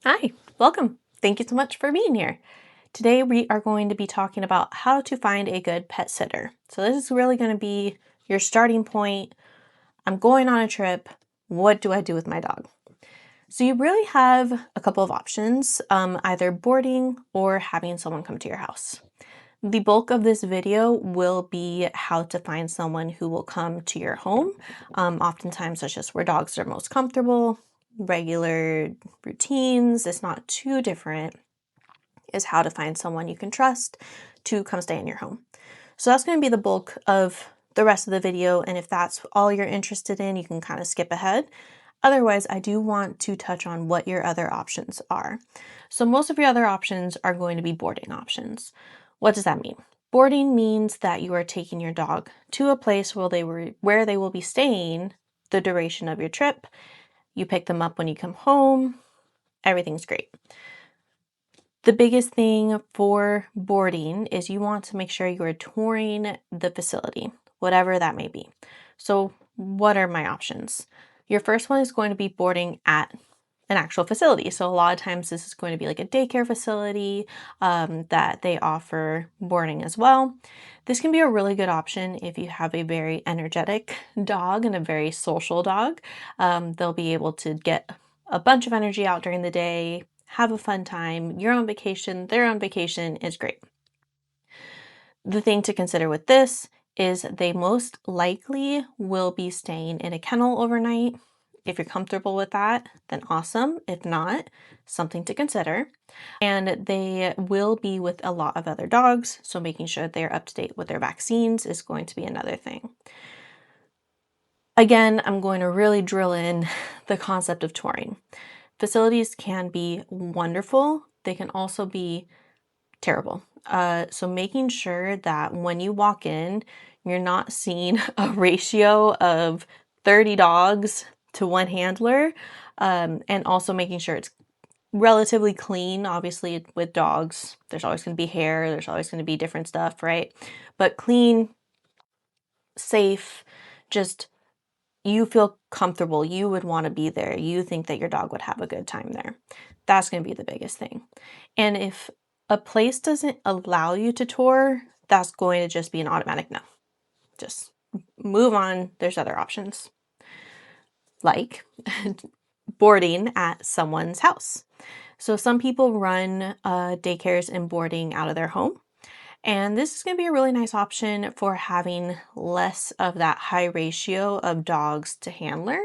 Hi, welcome. Thank you so much for being here. Today we are going to be talking about how to find a good pet sitter. So this is really going to be your starting point. I'm going on a trip. What do I do with my dog? So you really have a couple of options, either boarding or having someone come to your house. The bulk of this video will be how to find someone who will come to your home. Oftentimes that's just where dogs are most comfortable. Regular routines, it's not too different, is how to find someone you can trust to come stay in your home. So that's going to be the bulk of the rest of the video, and if that's all you're interested in, you can kind of skip ahead. Otherwise, I do want to touch on what your other options are. So most of your other options are going to be boarding options. What does that mean? Boarding means that you are taking your dog to a place where they will be staying the duration of your trip. You pick them up when you come home. Everything's great. The biggest thing for boarding is you want to make sure you are touring the facility, whatever that may be. So what are my options? Your first one is going to be boarding at an actual facility. So a lot of times this is going to be like a daycare facility that they offer boarding as well. This can be a really good option if you have a very energetic dog and a very social dog. They'll be able to get a bunch of energy out during the day, have a fun time. You're on vacation, they're on vacation, it's great. The thing to consider with this is they most likely will be staying in a kennel overnight. If you're comfortable with that, then awesome. If not, something to consider. And they will be with a lot of other dogs, so making sure they're up to date with their vaccines is going to be another thing. Again, I'm going to really drill in the concept of touring. Facilities can be wonderful. They can also be terrible. So making sure that when you walk in, you're not seeing a ratio of 30 dogs to one handler, and also making sure it's relatively clean. Obviously, with dogs, there's always going to be hair, there's always going to be different stuff, right? But clean, safe, just you feel comfortable, you would want to be there, you think that your dog would have a good time there. That's going to be the biggest thing. And if a place doesn't allow you to tour, that's going to just be an automatic no. Just move on. There's other options, like boarding at someone's house. So some people run daycares and boarding out of their home. And this is going to be a really nice option for having less of that high ratio of dogs to handler.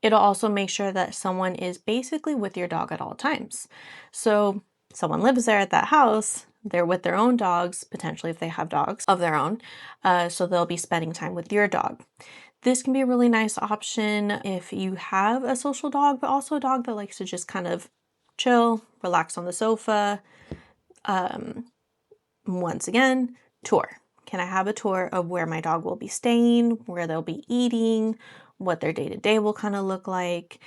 It'll also make sure that someone is basically with your dog at all times. So someone lives there at that house, they're with their own dogs, potentially if they have dogs of their own, so they'll be spending time with your dog. This can be a really nice option if you have a social dog, but also a dog that likes to just kind of chill, relax on the sofa. Once again, tour. Can I have a tour of where my dog will be staying, where they'll be eating, what their day-to-day will kind of look like?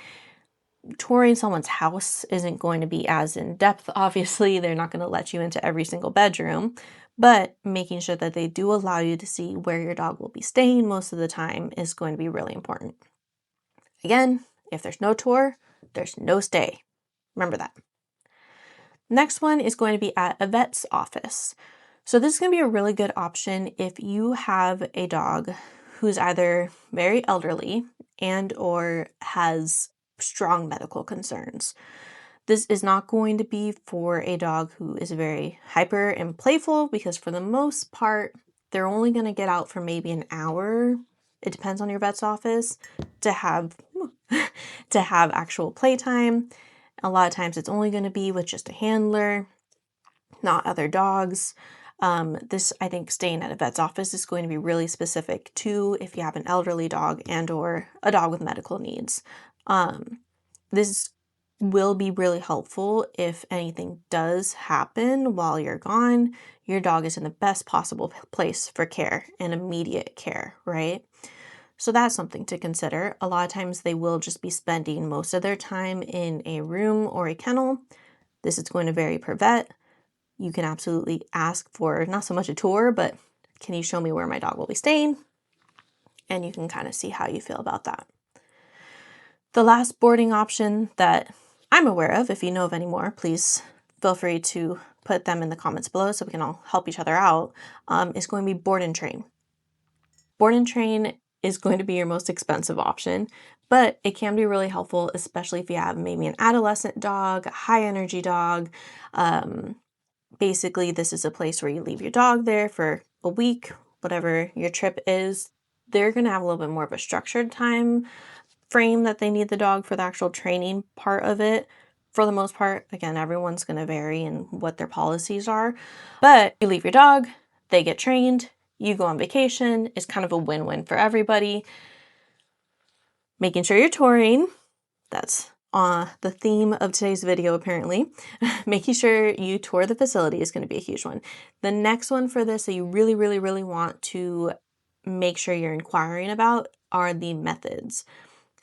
Touring someone's house isn't going to be as in depth. Obviously, they're not going to let you into every single bedroom, but making sure that they do allow you to see where your dog will be staying most of the time is going to be really important. Again, if there's no tour, there's no stay. Remember that. Next one is going to be at a vet's office. So this is going to be a really good option if you have a dog who's either very elderly and or has strong medical concerns. This is not going to be for a dog who is very hyper and playful, because for the most part, they're only going to get out for maybe an hour. It depends on your vet's office to have actual playtime. A lot of times it's only going to be with just a handler, not other dogs. This, I think, staying at a vet's office is going to be really specific to if you have an elderly dog and or a dog with medical needs. This will be really helpful if anything does happen while you're gone. Your dog is in the best possible place for care and immediate care, right? So that's something to consider. A lot of times they will just be spending most of their time in a room or a kennel. This is going to vary per vet. You can absolutely ask for not so much a tour, but can you show me where my dog will be staying? And you can kind of see how you feel about that. The last boarding option that I'm aware of. If you know of any more, please feel free to put them in the comments below so we can all help each other out, is going to be board and train. Board and train is going to be your most expensive option, but it can be really helpful, especially if you have maybe an adolescent dog, a high energy dog. Basically, this is a place where you leave your dog there for a week, whatever your trip is. They're going to have a little bit more of a structured time frame that they need the dog for the actual training part of it. For the most part, again, everyone's going to vary in what their policies are, but you leave your dog, they get trained, you go on vacation. It's kind of a win-win for everybody. Making sure you're touring. That's the theme of today's video, apparently. Making sure you tour the facility is going to be a huge one. The next one for this that you really, really, really want to make sure you're inquiring about are the methods.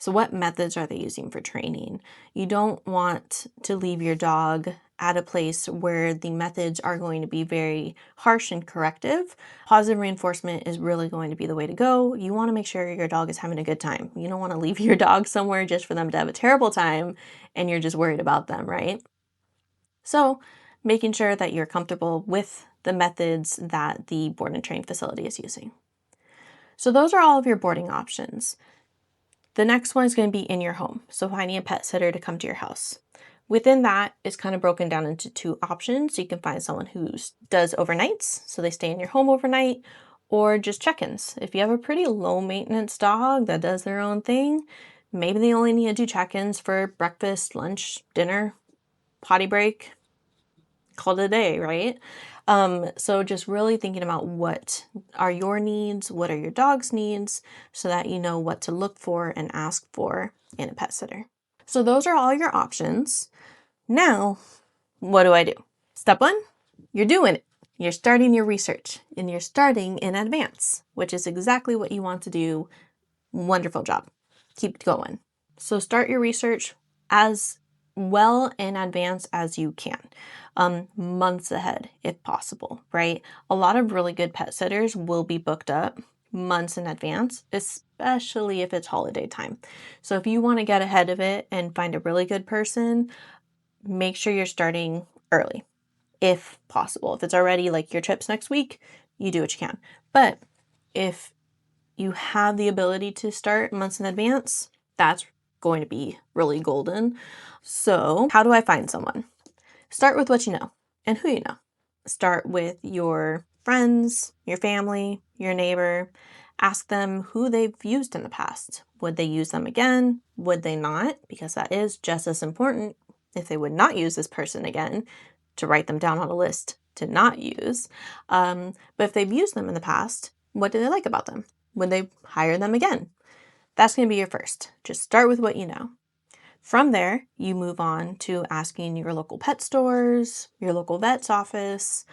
So what methods are they using for training? You don't want to leave your dog at a place where the methods are going to be very harsh and corrective. Positive reinforcement is really going to be the way to go. You want to make sure your dog is having a good time. You don't want to leave your dog somewhere just for them to have a terrible time and you're just worried about them, right? So making sure that you're comfortable with the methods that the board and train facility is using. So those are all of your boarding options. The next one is going to be in your home, so finding a pet sitter to come to your house. Within that, it's kind of broken down into two options. You can find someone who does overnights, so they stay in your home overnight, or just check-ins. If you have a pretty low maintenance dog that does their own thing, maybe they only need to do check-ins for breakfast, lunch, dinner, potty break, call it a day, right? So just really thinking about what are your needs, what are your dog's needs, so that you know what to look for and ask for in a pet sitter. So those are all your options. Now, what do I do? Step one, you're doing it. You're starting your research and you're starting in advance, which is exactly what you want to do. Wonderful job. Keep going. So start your research as well in advance as you can. Months ahead if possible, right? A lot of really good pet sitters will be booked up months in advance, especially if it's holiday time. So if you want to get ahead of it and find a really good person, make sure you're starting early if possible. If it's already like your trip's next week, you do what you can. But if you have the ability to start months in advance, that's going to be really golden. So how do I find someone? Start with what you know and who you know. Start with your friends, your family, your neighbor. Ask them who they've used in the past. Would they use them again? Would they not? Because that is just as important if they would not use this person again, to write them down on a list to not use. But if they've used them in the past, what do they like about them? Would they hire them again? That's going to be your first. Just start with what you know. From there, you move on to asking your local pet stores, your local vet's office,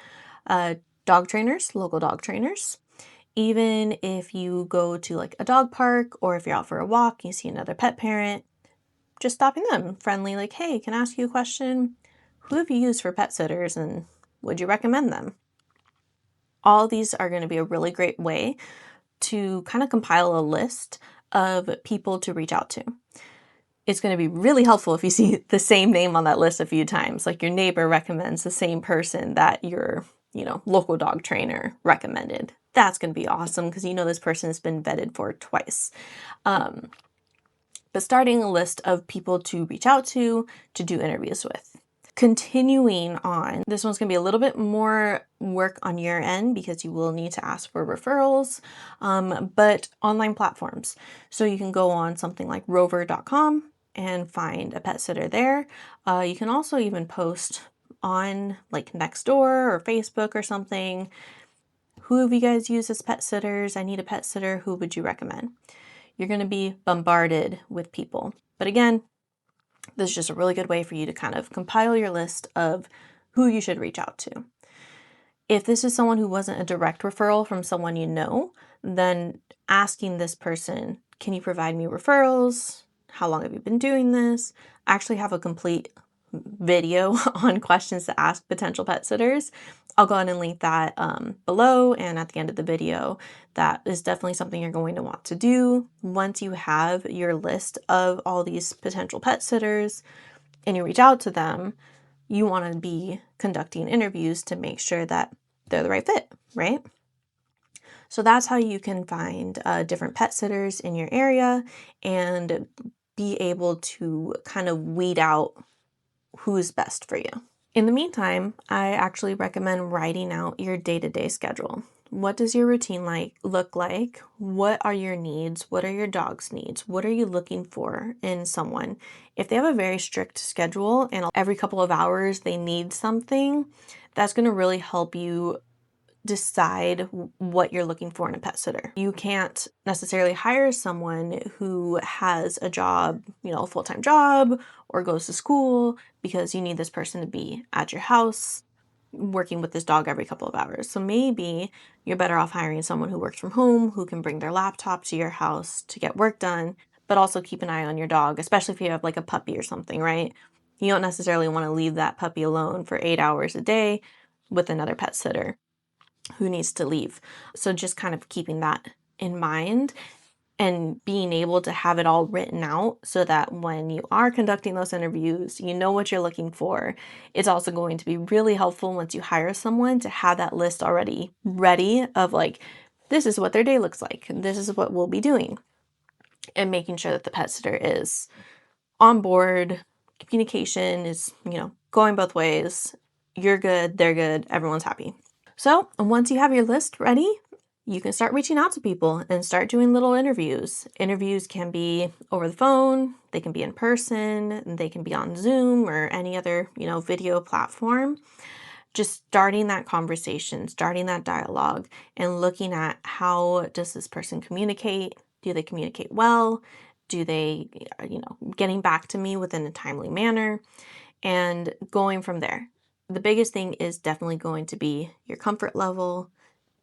dog trainers, local dog trainers. Even if you go to like a dog park or if you're out for a walk, you see another pet parent, just stopping them friendly, like, hey, can I ask you a question? Who have you used for pet sitters and would you recommend them? All these are going to be a really great way to kind of compile a list of people to reach out to. It's going to be really helpful if you see the same name on that list a few times, like your neighbor recommends the same person that your, local dog trainer recommended. That's going to be awesome because you know this person has been vetted for twice. But starting a list of people to reach out to do interviews with. Continuing on, this one's going to be a little bit more work on your end because you will need to ask for referrals, but online platforms. So you can go on something like rover.com and find a pet sitter there. You can also even post on like Nextdoor or Facebook or something. Who have you guys used as pet sitters? I need a pet sitter. Who would you recommend? You're going to be bombarded with people. But again, this is just a really good way for you to kind of compile your list of who you should reach out to. If this is someone who wasn't a direct referral from someone you know, then asking this person, can you provide me referrals? How long have you been doing this? I actually have a complete video on questions to ask potential pet sitters. I'll go ahead and link that below and at the end of the video. That is definitely something you're going to want to do. Once you have your list of all these potential pet sitters, and you reach out to them, you want to be conducting interviews to make sure that they're the right fit, right? So that's how you can find different pet sitters in your area and be able to kind of weed out who's best for you. In the meantime, I actually recommend writing out your day-to-day schedule. What does your routine look like? What are your needs? What are your dog's needs? What are you looking for in someone? If they have a very strict schedule and every couple of hours they need something, that's going to really help you decide what you're looking for in a pet sitter. You can't necessarily hire someone who has a job, a full-time job or goes to school because you need this person to be at your house working with this dog every couple of hours. So maybe you're better off hiring someone who works from home, who can bring their laptop to your house to get work done, but also keep an eye on your dog, especially if you have like a puppy or something, right? You don't necessarily want to leave that puppy alone for 8 hours a day with another pet sitter who needs to leave. So just kind of keeping that in mind and being able to have it all written out so that when you are conducting those interviews, you know what you're looking for. It's also going to be really helpful once you hire someone to have that list already ready of like, this is what their day looks like. This is what we'll be doing. And making sure that the pet sitter is on board, communication is, going both ways. You're good, they're good, everyone's happy. So once you have your list ready, you can start reaching out to people and start doing little interviews. Interviews can be over the phone, they can be in person, they can be on Zoom or any other, video platform. Just starting that conversation, starting that dialogue, and looking at how does this person communicate? Do they communicate well? Do they, getting back to me within a timely manner? And going from there. The biggest thing is definitely going to be your comfort level.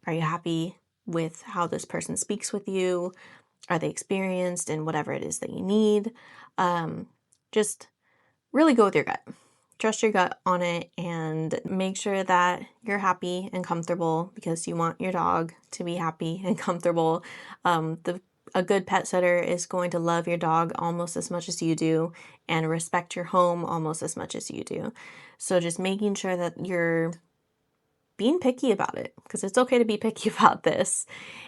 Are you happy with how this person speaks with you? Are they experienced in whatever it is that you need? Just really go with your gut. Trust your gut on it and make sure that you're happy and comfortable because you want your dog to be happy and comfortable. A good pet sitter is going to love your dog almost as much as you do and respect your home almost as much as you do. So just making sure that you're being picky about it because it's okay to be picky about this.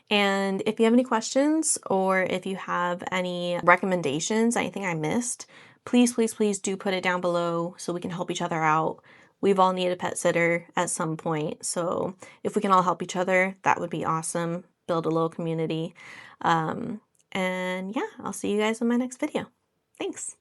And if you have any questions or if you have any recommendations, anything I missed, please, please, please do put it down below so we can help each other out. We've all needed a pet sitter at some point. So if we can all help each other, that would be awesome. Build a little community. And yeah, I'll see you guys in my next video. Thanks.